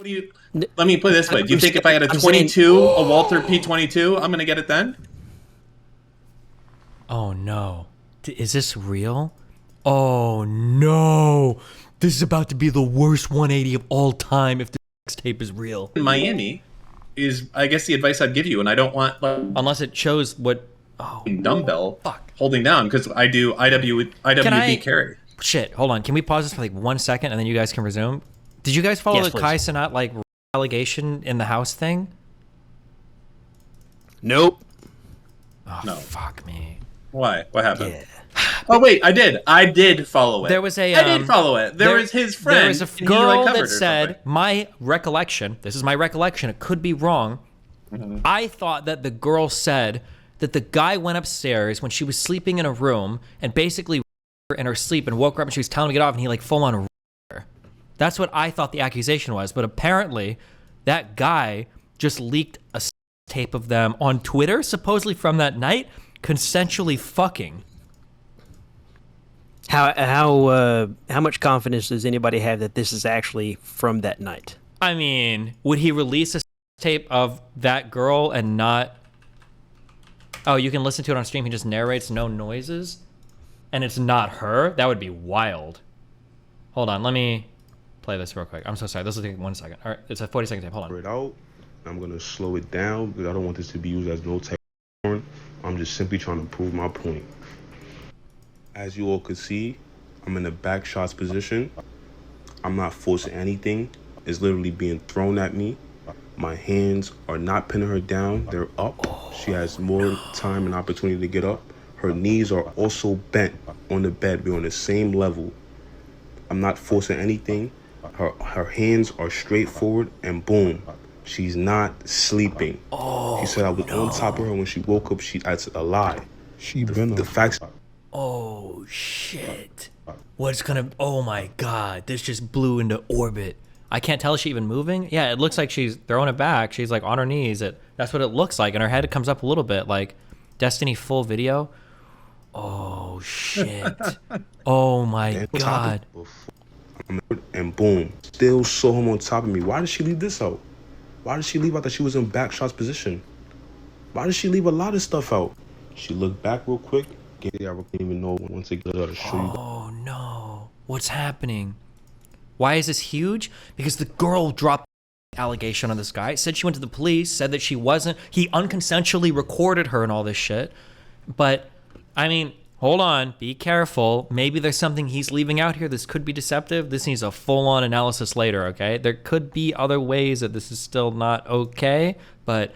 What do you? Let me put it this way. Do you think if I had a I'm 22, a Walther P22, I'm gonna get it then? Oh no. Is this real? Oh no. This is about to be the worst 180 of all time if this tape is real. In Miami is, I guess, the advice I'd give you, and I don't want Unless it shows what. Oh, dumbbell fuck. holding down because I do IWB carry. Shit, hold on. Can we pause this for like 1 second and then you guys can resume? Did you guys follow Yes, the please. Kai Cenat like allegation in the house thing? Nope. Oh, No. fuck me. Why? What happened? Yeah. Oh wait, I did follow it. There was a. I did follow it. There was his friend. There was a and he, girl like, covered that or said, something. my recollection. This is my recollection. It could be wrong. I thought that the girl said that the guy went upstairs when she was sleeping in a room and basically her in her sleep and woke her up and she was telling him to get off and he like full on her. That's what I thought the accusation was. But apparently, that guy just leaked a tape of them on Twitter, supposedly from that night, consensually fucking. How much confidence does anybody have that this is actually from that night? I mean, would he release a tape of that girl and not... Oh, you can listen to it on stream. He just narrates no noises? And it's not her? That would be wild. Hold on, let me play this real quick. I'm so sorry. This will take 1 second. All right, it's a 40-second tape. Hold on. It out. I'm gonna slow it down because I don't want this to be used as no tech porn. I'm just simply trying to prove my point. As you all could see, I'm in a back shots position. I'm not forcing anything. It's literally being thrown at me. My hands are not pinning her down. They're up. She has more time and opportunity to get up. Her knees are also bent on the bed. We're on the same level. I'm not forcing anything. Her hands are straight forward and boom. She's not sleeping. She said I was on top of her when she woke up. That's a lie. The facts. Oh, shit. What's gonna... Oh, my God. This just blew into orbit. I can't tell. Is she even moving? Yeah, it looks like she's throwing it back. She's, like, on her knees. That's what it looks like. And her head comes up a little bit. Like, Destiny full video. Oh, shit. Oh, my God. And boom. Still saw him on top of me. Why did she leave this out? Why did she leave out that she was in back shots position? Why did she leave a lot of stuff out? She looked back real quick. I don't even know once again to show you. Oh, no. What's happening? Why is this huge? Because the girl dropped allegation on this guy, said she went to the police, said that she wasn't. He unconsensually recorded her and all this shit. But, I mean, hold on. Be careful. Maybe there's something he's leaving out here. This could be deceptive. This needs a full-on analysis later, okay? There could be other ways that this is still not okay. But,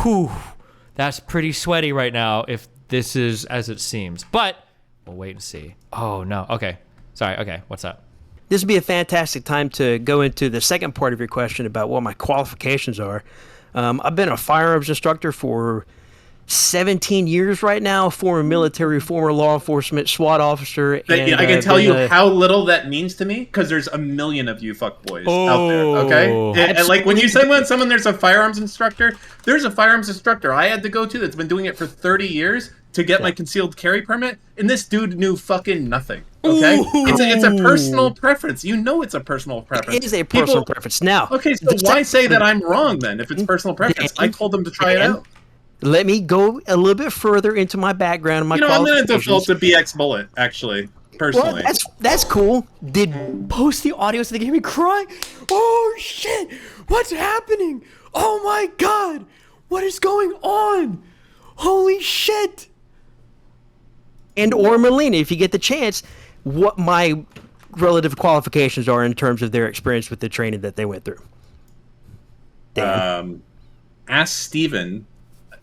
whew, that's pretty sweaty right now if this is as it seems. But we'll wait and see. Oh, no. Okay. Sorry. Okay. What's up? This would be a fantastic time to go into the second part of your question about what my qualifications are. I've been a firearms instructor for 17 years right now, former military, former law enforcement, SWAT officer. And, I can tell you how little that means to me because there's a million of you fuckboys out there, okay? And like when you say when someone there's a firearms instructor, there's a firearms instructor I had to go to that's been doing it for 30 years to get my concealed carry permit, and this dude knew fucking nothing, okay? It's a personal preference. You know it's a personal preference. It is a personal preference. Now, okay, so why say that I'm wrong then if it's personal preference? I told them to try it out. Let me go a little bit further into my background and my I'm going to qualifications. default to BX Bullet, actually, personally. Well, that's cool. Post the audio so they can hear me cry. Oh, shit. What's happening? Oh, my God. What is going on? Holy shit. And or Melina, if you get the chance, what my relative qualifications are in terms of their experience with the training that they went through. Ask Steven.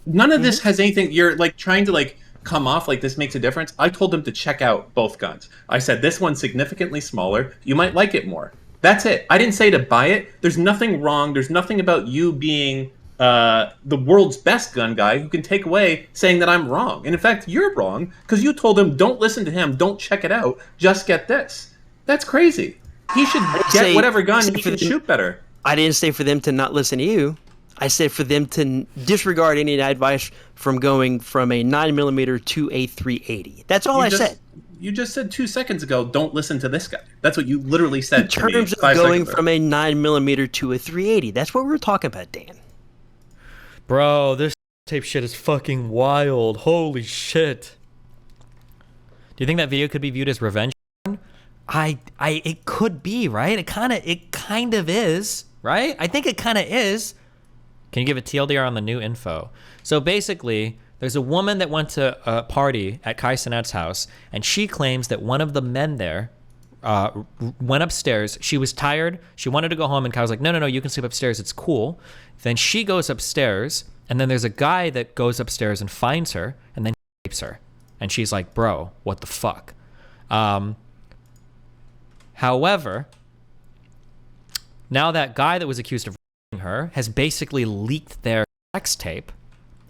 None of this has anything. You're like trying to like come off like this makes a difference. I told him to check out both guns. I said this one's significantly smaller. You might like it more. That's it. I didn't say to buy it. There's nothing wrong. There's nothing about you being the world's best gun guy who can take away saying that I'm wrong. And in fact, you're wrong because you told him don't listen to him. Don't check it out. Just get this. That's crazy. He should get whatever gun he can shoot better. I didn't say for them to not listen to you. I said for them to disregard any advice from going from a 9mm to a 380. That's all I said. You just said 2 seconds ago, don't listen to this guy. That's what you literally said In to me terms of 5 going seconds ago. from a 9mm to a 380, that's what we were talking about, Dan. Bro, this tape shit is fucking wild. Holy shit. Do you think that video could be viewed as revenge? It could be, right? It kind of is, right? I think it kind of is. Can you give a TLDR on the new info? So basically, there's a woman that went to a party at Kai Cenat's house, and she claims that one of the men there went upstairs. She was tired. She wanted to go home, and Kai was like, no, you can sleep upstairs. It's cool. Then she goes upstairs, and then there's a guy that goes upstairs and finds her, and then rapes her. And she's like, bro, what the fuck? However, now that guy that was accused of raping her has basically leaked their sex tape,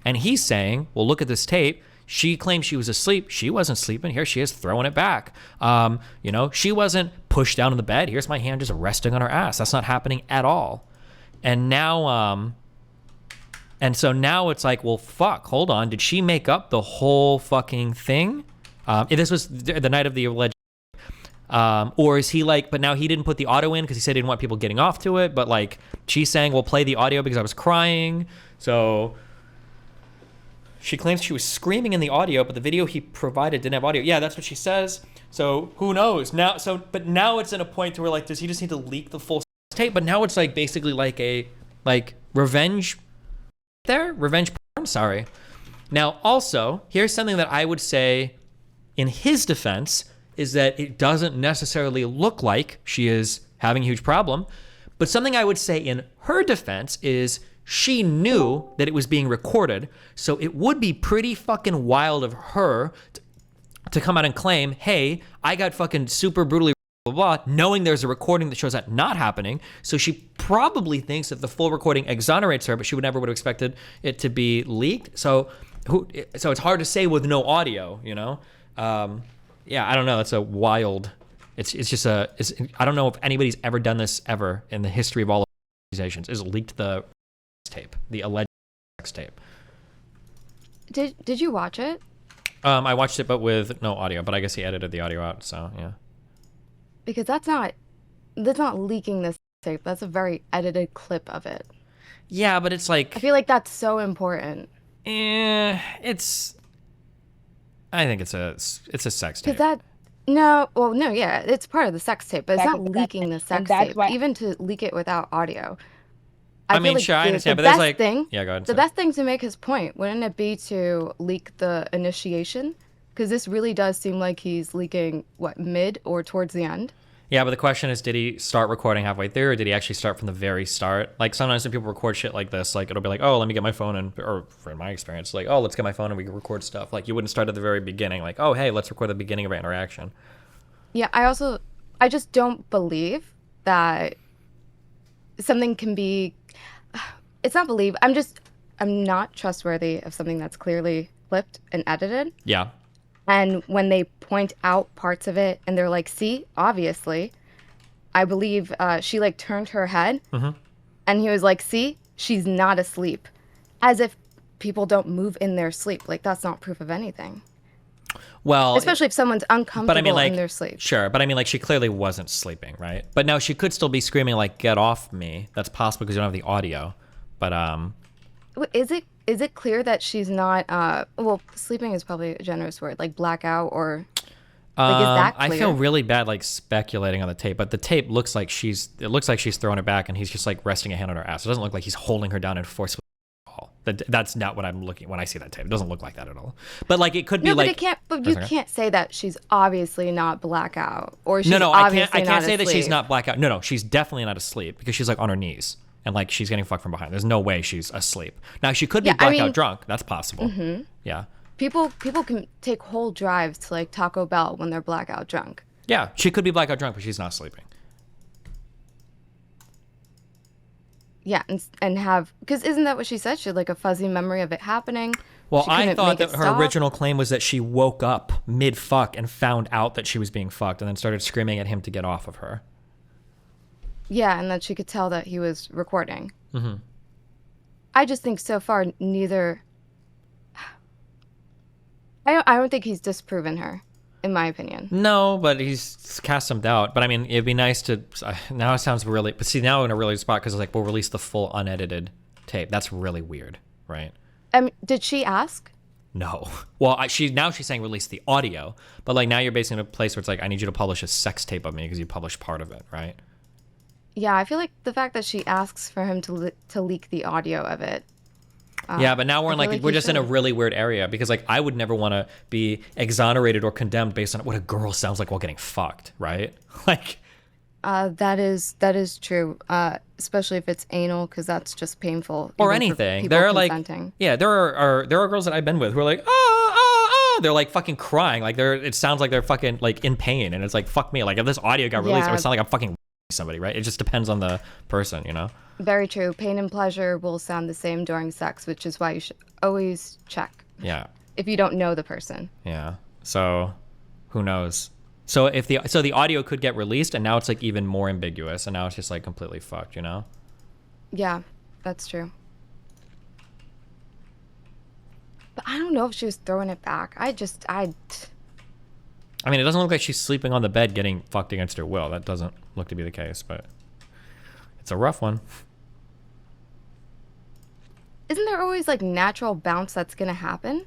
and he's saying, well, look at this tape. She claimed she was asleep. She wasn't sleeping. Here she is throwing it back. She wasn't pushed down in the bed. Here's my hand just resting on her ass. That's not happening at all. And now, so now it's like, well, fuck, hold on. Did she make up the whole fucking thing? This was the night of the alleged. Or is he like, but now he didn't put the audio in because he said he didn't want people getting off to it. But like, she's saying, we'll play the audio because I was crying. So she claims she was screaming in the audio, but the video he provided didn't have audio. Yeah, that's what she says. So who knows now? But now it's in a point where like, does he just need to leak the full tape? But now it's like basically like a revenge porn. Sorry. Now also, here's something that I would say in his defense is that it doesn't necessarily look like she is having a huge problem. But something I would say in her defense is she knew that it was being recorded. So it would be pretty fucking wild of her to come out and claim, hey, I got fucking super brutally blah, blah, blah, knowing there's a recording that shows that not happening. So she probably thinks that the full recording exonerates her, but she would never would have expected it to be leaked. So it's hard to say with no audio, you know? Yeah, I don't know. It's a wild. I don't know if anybody's ever done this ever in the history of all accusations. Is leaked the tape, the alleged sex tape. Did you watch it? I watched it, but with no audio. But I guess he edited the audio out. So yeah. Because that's not leaking this tape. That's a very edited clip of it. Yeah, but it's like I feel like that's so important. I think it's a sex tape. Yeah, it's part of the sex tape, but it's not leaking the sex tape. Even to leak it without audio. I mean, sure, I understand, but there's like, yeah, go ahead. The best thing to make his point, wouldn't it be to leak the initiation? Because this really does seem like he's leaking, mid or towards the end? Yeah, but the question is, did he start recording halfway through, or did he actually start from the very start? Like, sometimes when people record shit like this, like, it'll be like, oh, let me get my phone, or in my experience, like, oh, let's get my phone and we can record stuff. Like, you wouldn't start at the very beginning, like, oh, hey, let's record the beginning of our interaction. Yeah, I just don't believe that something can be, it's not believe, I'm not trustworthy of something that's clearly clipped and edited. Yeah. And when they point out parts of it and they're like, see, obviously, I believe she like turned her head and he was like, see, she's not asleep. As if people don't move in their sleep. Like, that's not proof of anything. Well, especially if someone's uncomfortable in their sleep. Sure, but I mean, like, she clearly wasn't sleeping, right? But now she could still be screaming, like, get off me. That's possible because you don't have the audio. But, Is it clear that she's not, sleeping is probably a generous word, like blackout or, like, is that clear? I feel really bad, like, speculating on the tape, but the tape looks like she's throwing it back and he's just, like, resting a hand on her ass. It doesn't look like he's holding her down and forcefully. That's not what I'm looking when I see that tape. It doesn't look like that at all. But like it could be like. But you can't say that she's obviously not blackout or she's no. Obviously I can't say asleep. that she's not blackout. No, she's definitely not asleep because she's like on her knees and like she's getting fucked from behind. There's no way she's asleep. Now she could be blackout drunk. That's possible. Mm-hmm. Yeah. People can take whole drives to like Taco Bell when they're blackout drunk. Yeah, she could be blackout drunk, but she's not sleeping. Yeah, and have, because isn't that what she said? She had like a fuzzy memory of it happening. Well, I thought that her original claim was that she woke up mid-fuck and found out that she was being fucked and then started screaming at him to get off of her. Yeah, and that she could tell that he was recording. Mm-hmm. I just think so far neither. I don't think he's disproven her. in my opinion. No, but he's cast some doubt. But I mean, it'd be nice to. Now it sounds really. But see, now we're in a really spot because like we'll release the full unedited tape. That's really weird, right? Did she ask? No. Well, she's saying release the audio, but like now you're basically in a place where it's like I need you to publish a sex tape of me because you published part of it, right? Yeah, I feel like the fact that she asks for him to leak the audio of it. Yeah, but now we're in I feel like like we're you just in a should. really weird area because like I would never want to be exonerated or condemned based on what a girl sounds like while getting fucked, right? Like That is true. Especially if it's anal, because that's just painful. or even for anything. people There are like consenting. yeah, there are girls that I've been with who are like they're like fucking crying, like it sounds like they're fucking like in pain, and it's like fuck me, like if this audio got released, it would sound like I'm fucking somebody, right? It just depends on the person, you know. Very true. Pain and pleasure will sound the same during sex, which is why you should always check Yeah, if you don't know the person. yeah. So who knows? So if the audio could get released, and now it's like even more ambiguous, and now it's just like completely fucked, you know. Yeah, that's true. But I don't know if she was throwing it back. I mean, it doesn't look like she's sleeping on the bed getting fucked against her will. That doesn't look to be the case, but it's a rough one. Isn't there always like natural bounce that's gonna happen?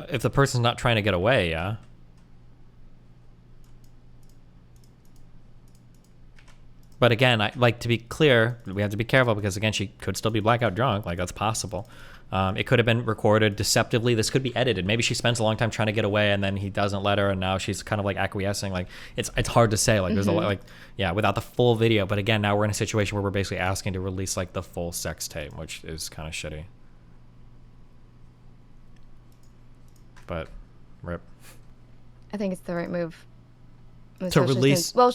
If the person's not trying to get away, yeah. But again, I like to be clear. We have to be careful because again, she could still be blackout drunk. Like that's possible. It could have been recorded deceptively. This could be edited. Maybe she spends a long time trying to get away, and then he doesn't let her, and now she's kind of like acquiescing. Like it's hard to say. Like there's a lot, like yeah, without the full video. But again, now we're in a situation where we're basically asking to release like the full sex tape, which is kind of shitty. But rip. I think it's the right move. To Especially release. since- well,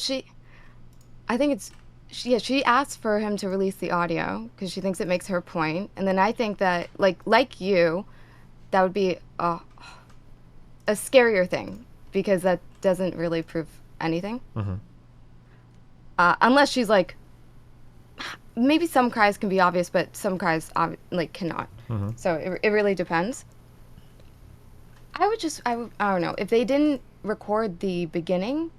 I think it's. She asked for him to release the audio because she thinks it makes her point, and then I think that like you, that would be a scarier thing because that doesn't really prove anything. Unless she's like, maybe some cries can be obvious, but some cries like cannot. So it really depends. I don't know if they didn't record the beginning.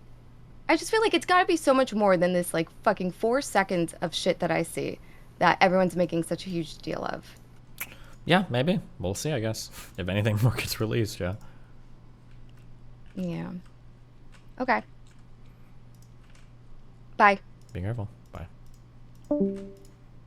I just feel like it's got to be so much more than this like fucking 4 seconds of shit that I see that everyone's making such a huge deal of. Yeah, maybe. We'll see, I guess. If anything more gets released, yeah. Yeah. Okay. Bye. Be careful. Bye.